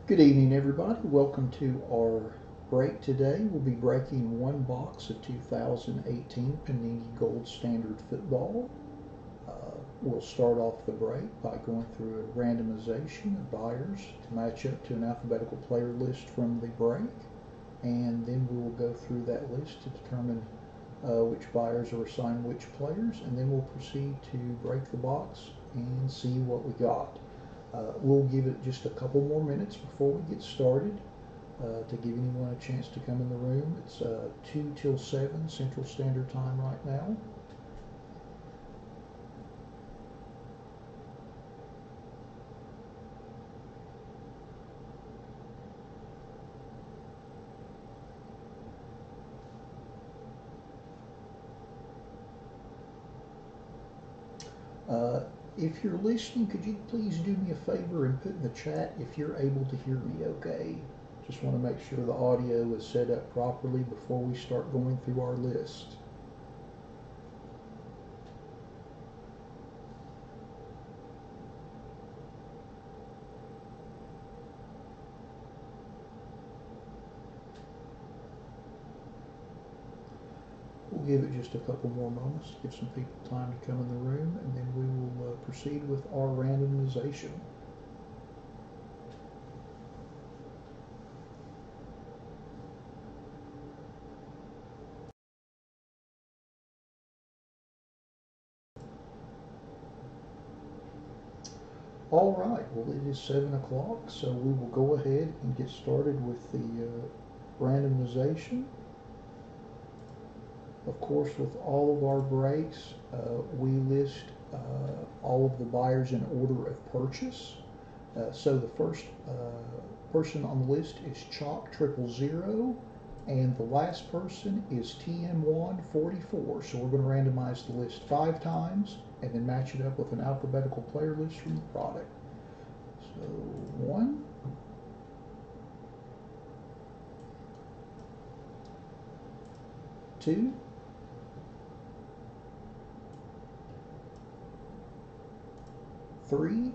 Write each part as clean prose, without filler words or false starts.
Good evening, everybody. Welcome to our break today. We'll be breaking one box of 2018 Panini Gold Standard Football. We'll start off the break by going through a randomization of buyers to match up to an alphabetical player list from the break, and then we will go through that list to determine which buyers are assigned which players, and then we'll proceed to break the box and see what we got. We'll give it just a couple more minutes before we get started to give anyone a chance to come in the room. It's 2 till 7 Central Standard Time right now. If you're listening, could you please do me a favor and put in the chat if you're able to hear me okay? Just want to make sure the audio is set up properly before we start going through our list. We'll give it just a couple more moments to give some people time to come in the room, and then we will proceed with our randomization. All right, well, it is 7 o'clock, so we will go ahead and get started with the randomization. Of course, with all of our breaks, we list all of the buyers in order of purchase. So the first person on the list is Chalk 000, and the last person is TM144. So we're going to randomize the list 5 times and then match it up with an alphabetical player list from the product. So 1, 2, 3,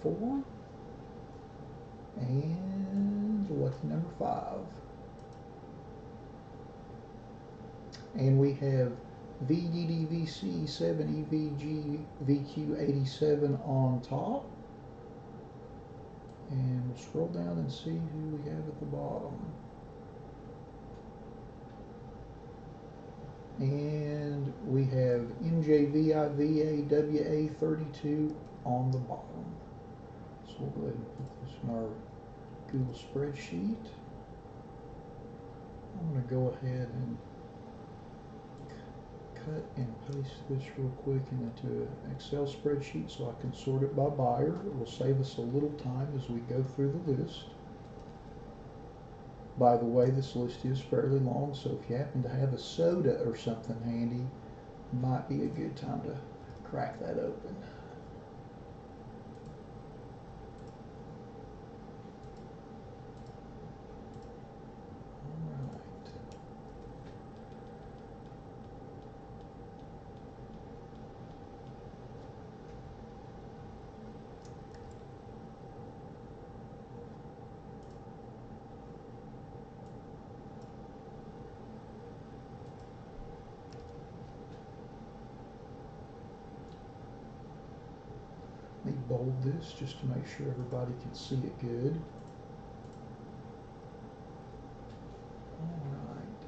4, and lucky number 5. And we have VDDVC7EVGVQ87 on top. And we'll scroll down and see who we have at the bottom. And we have MJVIVAWA32 on the bottom. So we'll go ahead and put this in our Google spreadsheet. I'm going to go ahead and cut and paste this real quick into an Excel spreadsheet so I can sort it by buyer. It will save us a little time as we go through the list. By the way, this list is fairly long, so if you happen to have a soda or something handy, might be a good time to crack that open. Let me bold this just to make sure everybody can see it good. Alright.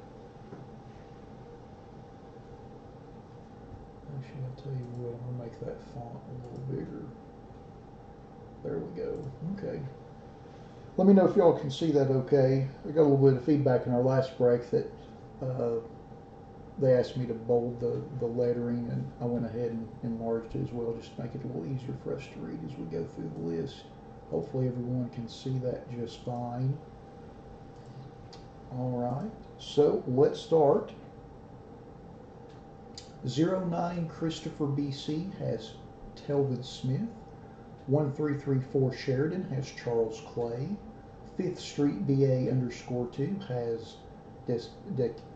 Actually, I'll tell you what, I'm going to make that font a little bigger. There we go. Okay. Let me know if y'all can see that okay. I got a little bit of feedback in our last break that they asked me to bold the lettering, and I went ahead and enlarged it as well just to make it a little easier for us to read as we go through the list. Hopefully everyone can see that just fine. Alright, so let's start. 09 Christopher BC has Telvin Smith. 1334 Sheridan has Charles Clay. 5th Street BA_2 has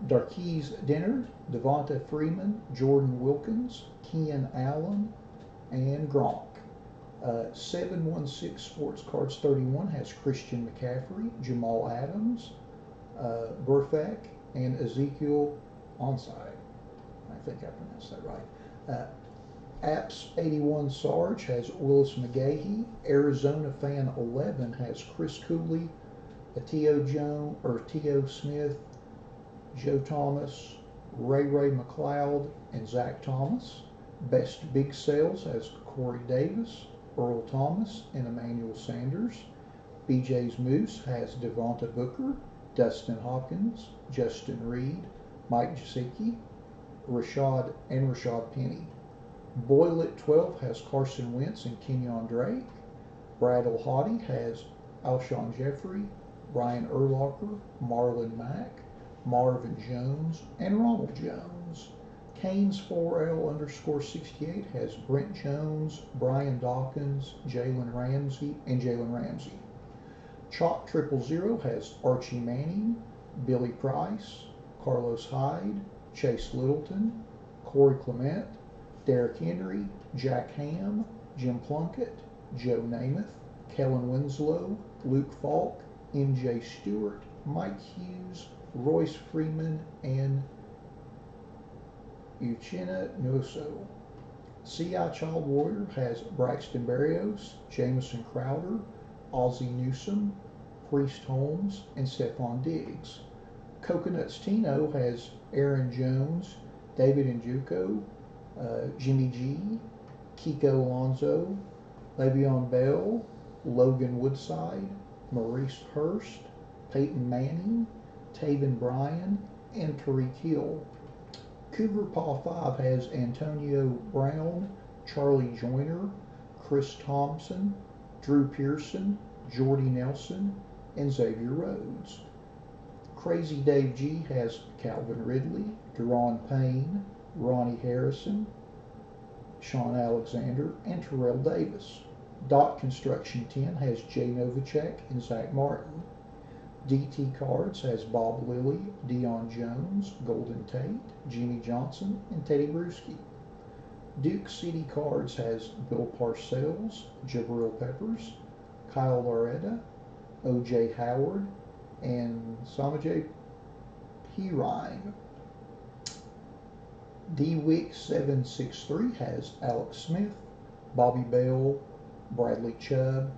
Darquise Dinner, Devonta Freeman, Jordan Wilkins, Ken Allen, and Gronk. 716 Sports Cards 31 has Christian McCaffrey, Jamal Adams, Burfak, and Ezekiel Onside. I think I pronounced that right. Apps 81 Sarge has Willis McGahee. Arizona Fan 11 has Chris Cooley, T.O. Smith, Joe Thomas, Ray McLeod, and Zach Thomas. Best Big Sales has Corey Davis, Earl Thomas, and Emmanuel Sanders. BJ's Moose has Devonta Booker, Dustin Hopkins, Justin Reed, Mike Gesicki, Rashad Penny. Boyle at 12 has Carson Wentz and Kenyon Drake. Bradle Hottie has Alshon Jeffrey, Brian Urlacher, Marlon Mack, Marvin Jones, and Ronald Jones. Canes 4L_68 has Brent Jones, Brian Dawkins, Jalen Ramsey. Chalk 000 has Archie Manning, Billy Price, Carlos Hyde, Chase Littleton, Corey Clement, Derrick Henry, Jack Ham, Jim Plunkett, Joe Namath, Kellen Winslow, Luke Falk, MJ Stewart, Mike Hughes, Royce Freeman, and Uchenna Nwosu. CI Child Warrior has Braxton Berrios, Jamison Crowder, Ozzie Newsome, Priest Holmes, and Stephon Diggs. Coconuts Tino has Aaron Jones, David Njoku, Jimmy G, Kiko Alonso, Le'Veon Bell, Logan Woodside, Maurice Hurst, Peyton Manning, Taven Bryan, and Tariq Hill. Cougar Paw 5 has Antonio Brown, Charlie Joyner, Chris Thompson, Drew Pearson, Jordy Nelson, and Xavier Rhodes. Crazy Dave G has Calvin Ridley, Deron Payne, Ronnie Harrison, Sean Alexander, and Terrell Davis. Dot Construction 10 has Jay Novacek and Zach Martin. DT Cards has Bob Lilly, Deion Jones, Golden Tate, Jimmy Johnson, and Teddy Bruschi. Duke City Cards has Bill Parcells, Jabril Peppers, Kyle Loretta, O.J. Howard, and Samajay Pirine. DWIC 763 has Alex Smith, Bobby Bell, Bradley Chubb,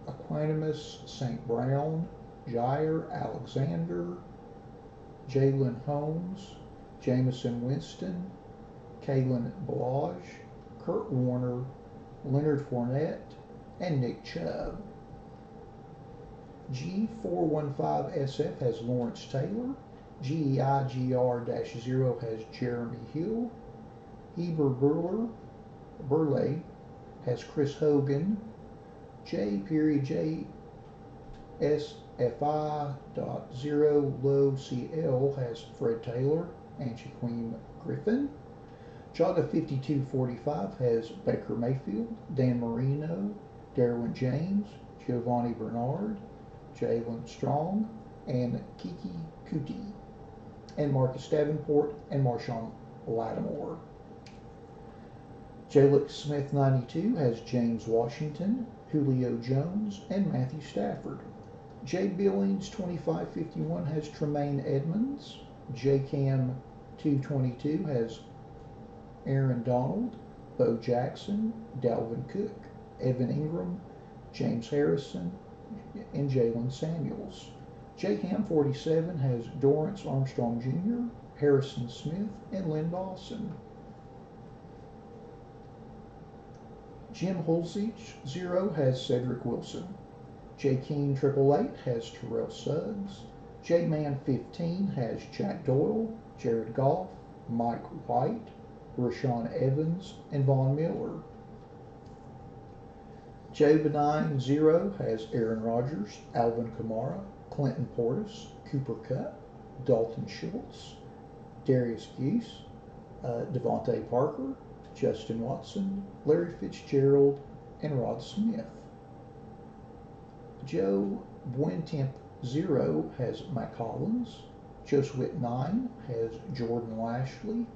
Equanimus St. Brown, Jair Alexander, Jalen Holmes, Jameson Winston, Kalen Balaj, Kurt Warner, Leonard Fournette, and Nick Chubb. G415SF has Lawrence Taylor. GEIGR-0 has Jeremy Hill. Heber Burley has Chris Hogan. J.JSFI.0 Low CL has Fred Taylor and Shaquem Griffin. Jaga 5245 has Baker Mayfield, Dan Marino, Derwin James, Giovanni Bernard, Jalen Strong, and Kiki Kuti, and Marcus Davenport and Marshawn Lattimore. Jalix Smith 92 has James Washington, Julio Jones, and Matthew Stafford. J Billings 2551 has Tremaine Edmonds. J Cam 222 has Aaron Donald, Bo Jackson, Dalvin Cook, Evan Ingram, James Harrison, and Jalen Samuels. J Ham 47 has Dorrance Armstrong Jr., Harrison Smith, and Lynn Dawson. Jim Hulsich 0 has Cedric Wilson. J Keen 888 has Terrell Suggs. J Man 15 has Jack Doyle, Jared Goff, Mike White, Rashawn Evans, and Von Miller. J Benign 0 has Aaron Rodgers, Alvin Kamara, Clinton Portis, Cooper Kupp, Dalton Schultz, Darius Geese, Devontae Parker, Justin Watson, Larry Fitzgerald, and Rod Smith. Joe Buentemp 0 has Matt Collins. Joe Swit 9 has Jordan Lashley.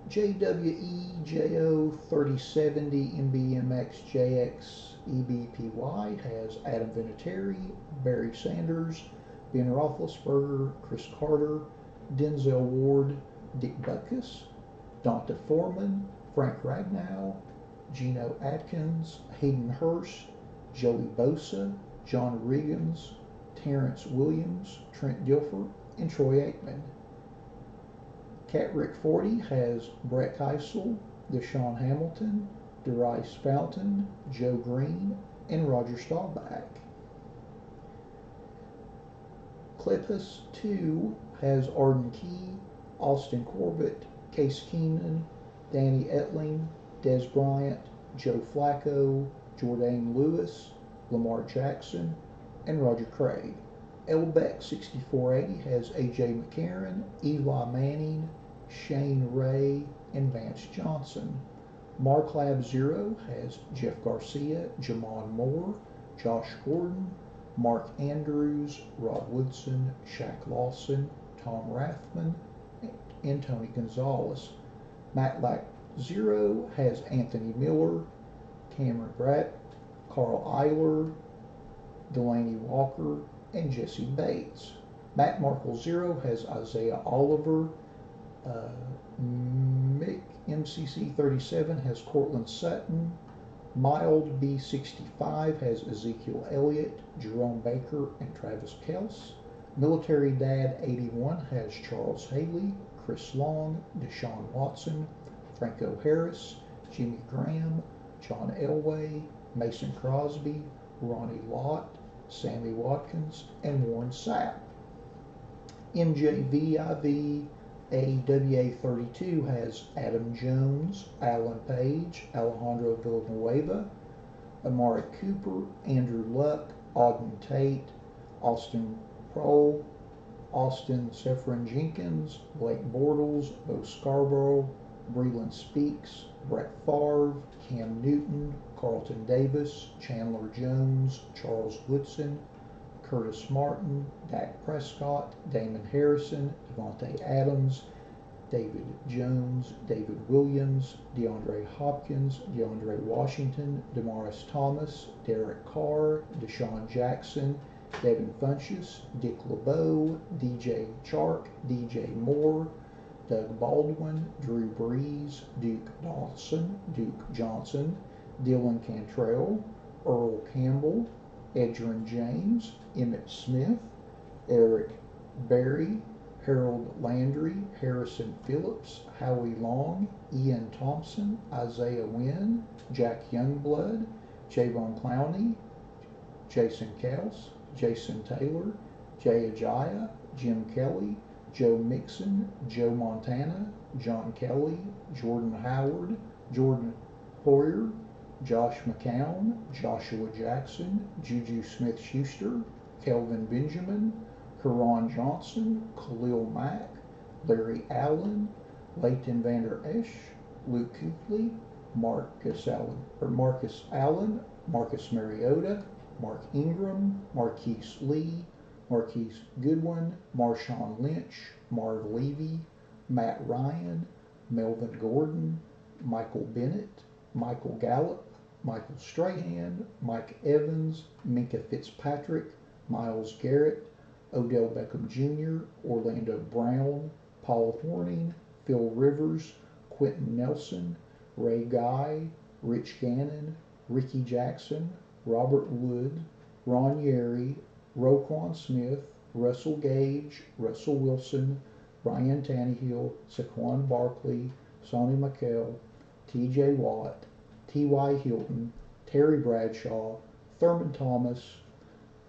JWEJO 3070 MBMX JX EBPY has Adam Vinatieri, Barry Sanders, Ben Roethlisberger, Chris Carter, Denzel Ward, Dick Butkus, Donta Foreman, Frank Ragnow, Geno Atkins, Hayden Hurst, Joey Bosa, John Riggins, Terrence Williams, Trent Dilfer, and Troy Aikman. Catrick 40 has Brett Heisel, Deshaun Hamilton, DeRice Fountain, Joe Green, and Roger Staubach. Clippus 2 has Arden Key, Austin Corbett, Case Keenan, Danny Etling, Des Bryant, Joe Flacco, Jordan Lewis, Lamar Jackson, and Roger Craig. Elbeck 6480 has A.J. McCarron, Eli Manning, Shane Ray, and Vance Johnson. Marklab 0 has Jeff Garcia, Jamon Moore, Josh Gordon, Mark Andrews, Rod Woodson, Shaq Lawson, Tom Rathman, and Tony Gonzalez. Matlack 0 has Anthony Miller, Cameron Bratt, Carl Eiler, Delaney Walker, and Jesse Bates. Matt Markle 0 has Isaiah Oliver. Mick MCC 37 has Cortland Sutton. Mild B65 has Ezekiel Elliott, Jerome Baker, and Travis Kelce. Military Dad 81 has Charles Haley, Chris Long, Deshaun Watson, Franco Harris, Jimmy Graham, John Elway, Mason Crosby, Ronnie Lott, Sammy Watkins, and Warren Sapp. MJVIV AWA 32 has Adam Jones, Alan Page, Alejandro Villanueva, Amari Cooper, Andrew Luck, Ogden Tate, Austin Prohl, Austin Sefrin Jenkins, Blake Bortles, Bo Scarborough, Breland Speaks, Brett Favre, Cam Newton, Carlton Davis, Chandler Jones, Charles Woodson, Curtis Martin, Dak Prescott, Damon Harrison, Devontae Adams, David Jones, David Williams, DeAndre Hopkins, DeAndre Washington, Demaryius Thomas, Derek Carr, Deshaun Jackson, Devin Funchess, Dick LeBeau, DJ Chark, DJ Moore, Doug Baldwin, Drew Brees, Duke Dawson, Duke Johnson, Dylan Cantrell, Earl Campbell, Edgerrin James, Emmett Smith, Eric Berry, Harold Landry, Harrison Phillips, Howie Long, Ian Thompson, Isaiah Wynn, Jack Youngblood, Javon Clowney, Jason Kels, Jason Taylor, Jay Ajayi, Jim Kelly, Joe Mixon, Joe Montana, John Kelly, Jordan Howard, Jordan Hoyer, Josh McCown, Joshua Jackson, Juju Smith-Schuster, Kelvin Benjamin, Karan Johnson, Khalil Mack, Larry Allen, Leighton Vander Esch, Luke Kuechly, Marcus Allen, Marcus Mariota, Mark Ingram, Marquise Lee, Marquise Goodwin, Marshawn Lynch, Marv Levy, Matt Ryan, Melvin Gordon, Michael Bennett, Michael Gallup, Michael Strahan, Mike Evans, Minka Fitzpatrick, Myles Garrett, Odell Beckham Jr., Orlando Brown, Paul Horning, Phil Rivers, Quentin Nelson, Ray Guy, Rich Gannon, Ricky Jackson, Robert Wood, Ron Yeri, Roquan Smith, Russell Gage, Russell Wilson, Ryan Tannehill, Saquon Barkley, Sonny Mikel, T.J. Watt, T.Y. Hilton, Terry Bradshaw, Thurman Thomas,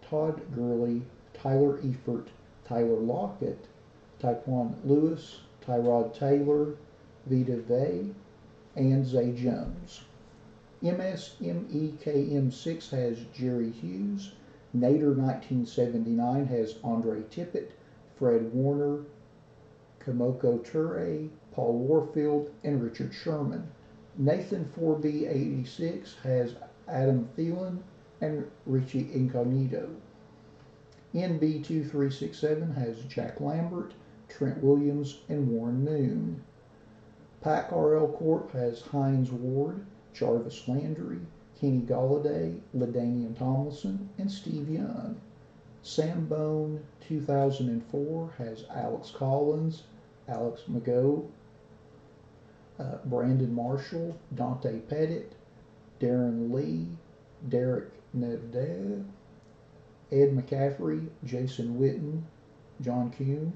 Todd Gurley, Tyler Eifert, Tyler Lockett, Tyquan Lewis, Tyrod Taylor, Vita Vey, and Zay Jones. MSMEKM6 has Jerry Hughes, Nader 1979 has Andre Tippett, Fred Warner, Kamoko Toure, Paul Warfield, and Richard Sherman. Nathan 4B86 has Adam Thielen and Richie Incognito. NB2367 has Jack Lambert, Trent Williams, and Warren Moon. Pack RL Corp has Hines Ward, Jarvis Landry, Kenny Galladay, LaDainian Tomlinson, and Steve Young. Sambone 2004 has Alex Collins, Alex Mago, Brandon Marshall, Dante Pettit, Darren Lee, Derek Nevada, Ed McCaffrey, Jason Witten, John Kuhn,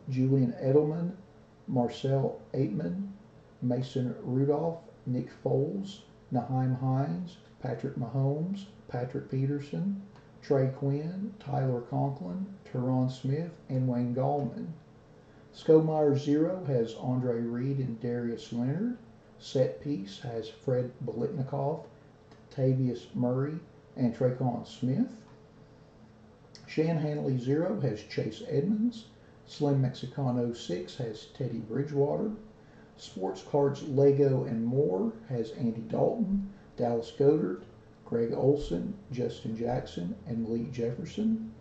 Julian Edelman, Marcel Aitman, Mason Rudolph, Nick Foles, Naheim Hines, Patrick Mahomes, Patrick Peterson, Trey Quinn, Tyler Conklin, Teron Smith, and Wayne Gallman. Skomeyer 0 has Andre Reed and Darius Leonard. Set Piece has Fred Bolitnikoff, Tavius Murray, and Traquan Smith. Shan Hanley 0 has Chase Edmonds. Slim Mexicano 06 has Teddy Bridgewater. Sports Cards Lego and More has Andy Dalton, Dallas Goedert, Greg Olson, Justin Jackson, and Malik Jefferson.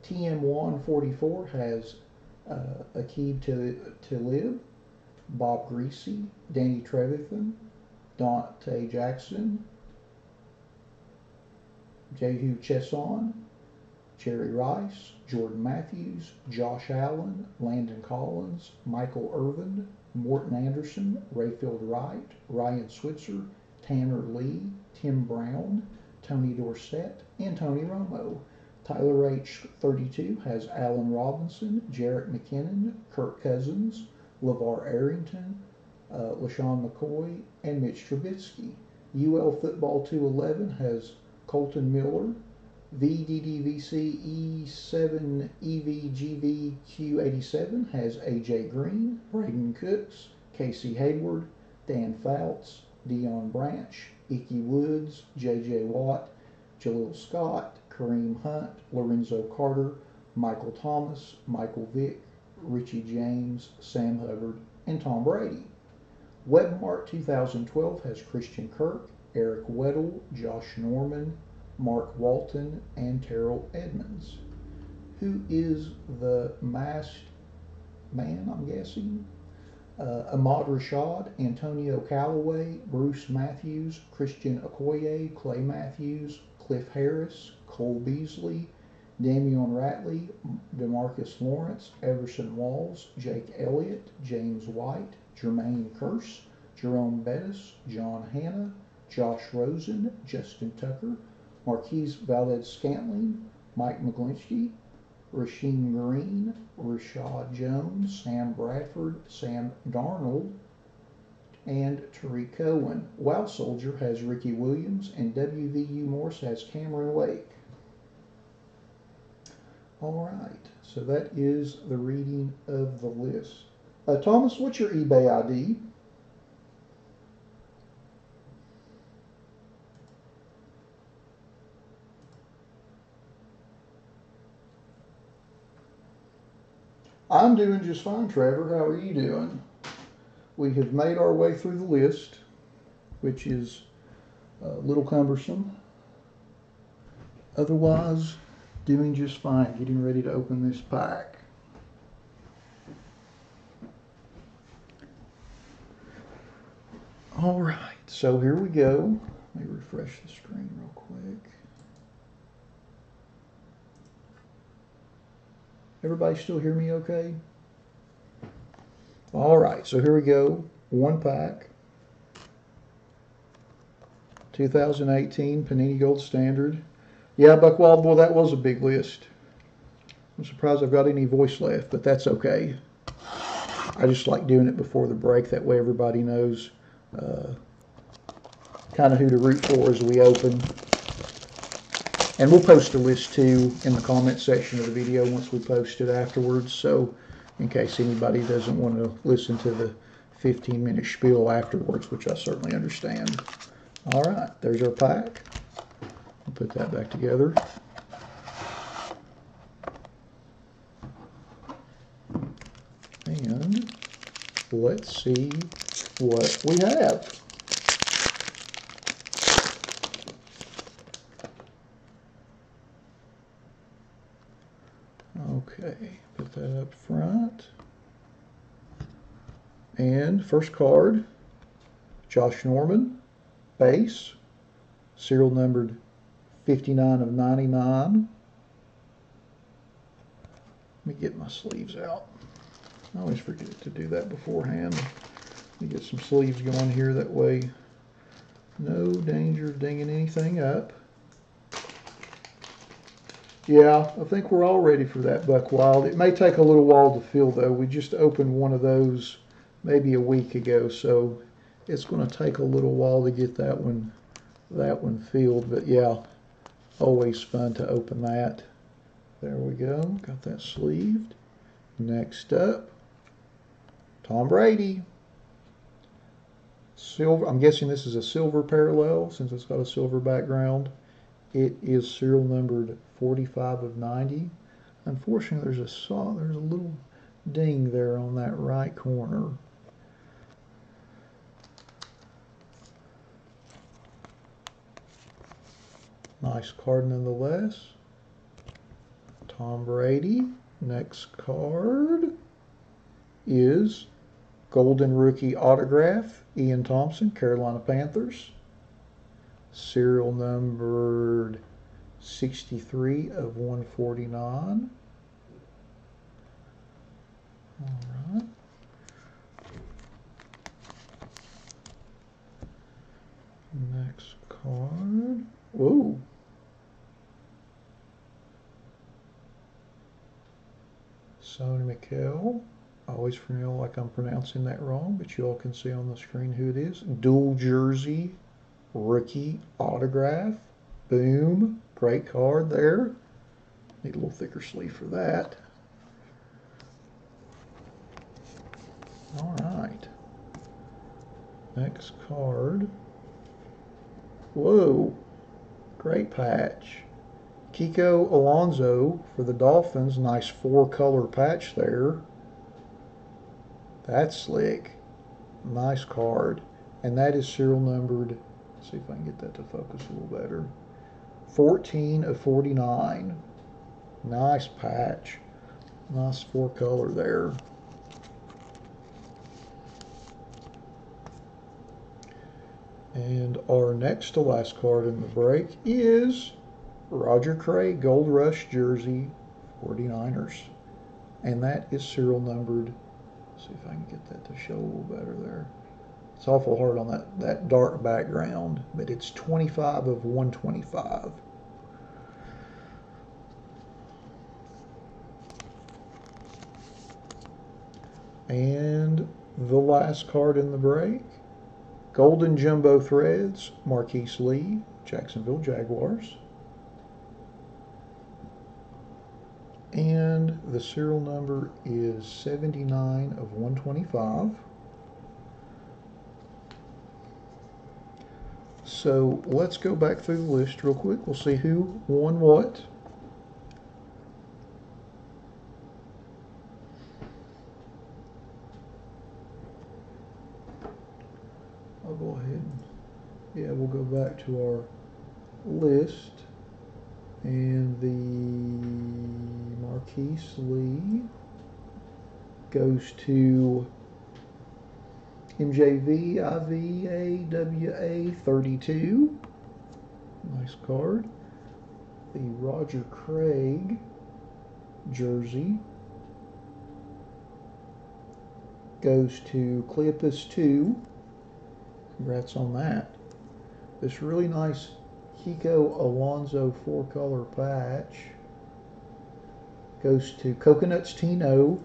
TM144 has Aqib Talib, Bob Greasy, Danny Trevathan, Dante Jackson, Jehu Chesson, Jerry Rice, Jordan Matthews, Josh Allen, Landon Collins, Michael Irvin, Morton Anderson, Rayfield Wright, Ryan Switzer, Tanner Lee, Tim Brown, Tony Dorsett, and Tony Romo. Tyler H. 32 has Allen Robinson, Jarrett McKinnon, Kirk Cousins, LeVar Arrington, LaShawn McCoy, and Mitch Trubisky. UL Football 211 has Colton Miller. VDDVC E7 EVGVQ87 has AJ Green, Braden Cooks, Casey Hayward, Dan Fouts, Dion Branch, Icky Woods, JJ Watt, Jalil Scott, Kareem Hunt, Lorenzo Carter, Michael Thomas, Michael Vick, Richie James, Sam Hubbard, and Tom Brady. Webmart 2012 has Christian Kirk, Eric Weddle, Josh Norman, Mark Walton, and Terrell Edmonds. Who is the masked man, I'm guessing? Ahmad Rashad, Antonio Callaway, Bruce Matthews, Christian Okoye, Clay Matthews, Cliff Harris, Cole Beasley, Damian Ratley, DeMarcus Lawrence, Everson Walls, Jake Elliott, James White, Jermaine Kearse, Jerome Bettis, John Hanna, Josh Rosen, Justin Tucker, Marquise Valdez-Scantling, Mike McGlinchey, Rasheem Green, Rashad Jones, Sam Bradford, Sam Darnold, and Tariq Cohen. Wow Soldier has Ricky Williams, and WVU Morse has Cameron Lake. All right, so that is the reading of the list. Thomas, what's your eBay ID? I'm doing just fine, Trevor. How are you doing? We have made our way through the list, which is a little cumbersome. Otherwise, doing just fine. Getting ready to open this pack. All right, so here we go. Let me refresh the screen real quick. Everybody still hear me okay? All right, so here we go. One pack. 2018 Panini Gold Standard. Yeah, Buckwild, boy, that was a big list. I'm surprised I've got any voice left, but that's okay. I just like doing it before the break. That way everybody knows kind of who to root for as we open. And we'll post a list too in the comment section of the video once we post it afterwards. So in case anybody doesn't want to listen to the 15-minute spiel afterwards, which I certainly understand. All right, there's our pack. I'll put that back together. And let's see what we have. Okay, put that up front. And first card, Josh Norman, base, serial numbered 59 of 99. Let me get my sleeves out. I always forget to do that beforehand. Let me get some sleeves going here, that way no danger of dinging anything up. Yeah, I think we're all ready for that Buck Wild. It may take a little while to fill though. We just opened one of those maybe a week ago, so it's going to take a little while to get that one filled. But yeah, always fun to open that. There we go, got that sleeved. Next up, Tom Brady. Silver, I'm guessing this is a silver parallel since it's got a silver background. It is serial numbered 45 of 90. Unfortunately, there's a little ding there on that right corner. Nice card nonetheless. Tom Brady. Next card is Golden Rookie Autograph, Ian Thompson, Carolina Panthers. Serial numbered 63 of 149. All right. Next card. Whoa. Sony Mikel. I always feel like I'm pronouncing that wrong, but you all can see on the screen who it is. Dual jersey, rookie autograph. Boom. Great card there. Need a little thicker sleeve for that. All right. Next card. Whoa. Great patch. Kiko Alonso for the Dolphins. Nice 4-color patch there. That's slick. Nice card. And that is serial numbered. Let's see if I can get that to focus a little better. 14 of 49. Nice patch. Nice 4-color there. And our next to last card in the break is Roger Craig Gold Rush jersey, 49ers. And that is serial numbered. Let's see if I can get that to show a little better there. It's awful hard on that dark background, but it's 25 of 125. And the last card in the break, Golden Jumbo Threads, Marquise Lee, Jacksonville Jaguars. And the serial number is 79 of 125. So let's go back through the list real quick. We'll see who won what. I'll go ahead and, we'll go back to our list. And the Marquise Lee goes to MJV IVAWA 32. Nice card. The Roger Craig jersey goes to Cleopas 2. Congrats on that. This really nice Kiko Alonso 4-color patch goes to Coconuts Tino,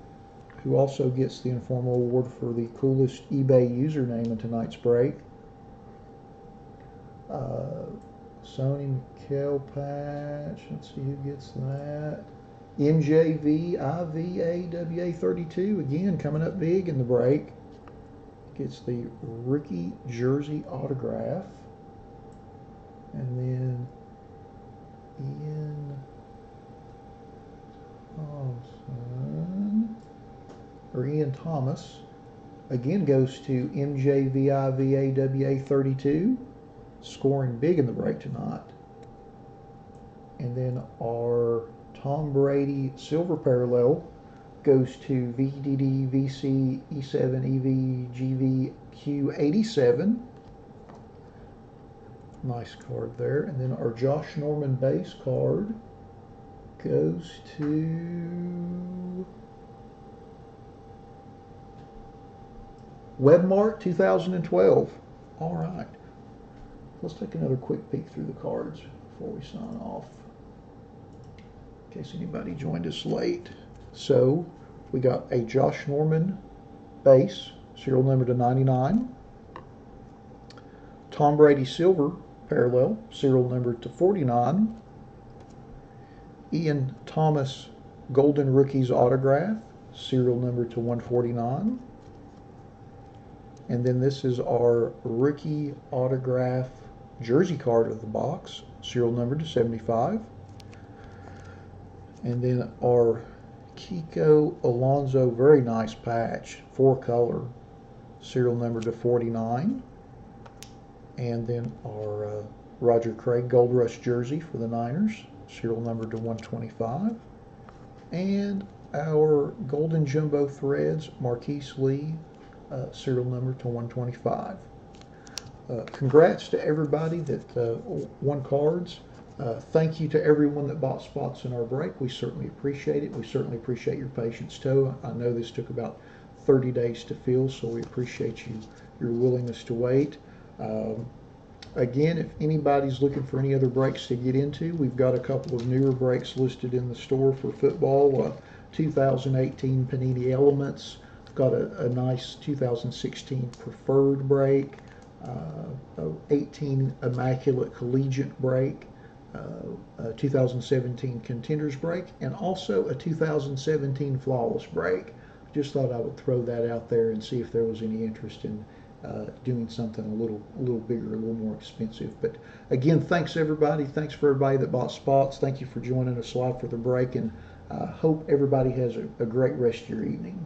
who also gets the informal award for the coolest eBay username in tonight's break. Sony Mikel patch. Let's see who gets that. MJV IVAWA 32, again coming up big in the break. Gets the rookie jersey autograph. And then Ian Thomas again goes to MJVIVAWA 32, scoring big in the break tonight. And then our Tom Brady silver parallel goes to VDD VC E7 EV GV Q87. Nice card there. And then our Josh Norman base card goes to Webmark 2012. All right. Let's take another quick peek through the cards before we sign off, in case anybody joined us late. So we got a Josh Norman base, serial number to 99. Tom Brady silver parallel, serial number to 49. Ian Thomas golden rookies autograph, serial number to 149. And then this is our rookie autograph jersey card of the box, serial number to 75. And then our Kiko Alonso, very nice patch, 4-color, serial number to 49. And then our Roger Craig Gold Rush jersey for the Niners, serial number to 125. And our Golden Jumbo Threads Marquise Lee, serial number to 125. Congrats to everybody that won cards. Thank you to everyone that bought spots in our break. We certainly appreciate it. We certainly appreciate your patience too. I know this took about 30 days to fill, so we appreciate your willingness to wait. Again, if anybody's looking for any other breaks to get into, we've got a couple of newer breaks listed in the store for football. 2018 Panini Elements. We've got a nice 2016 Preferred break, 18 Immaculate Collegiate break, a 2017 Contenders break, and also a 2017 Flawless break. Just thought I would throw that out there and see if there was any interest in doing something a little bigger, a little more expensive. But again, thanks everybody. Thanks for everybody that bought spots. Thank you for joining us live for the break, and hope everybody has a great rest of your evening.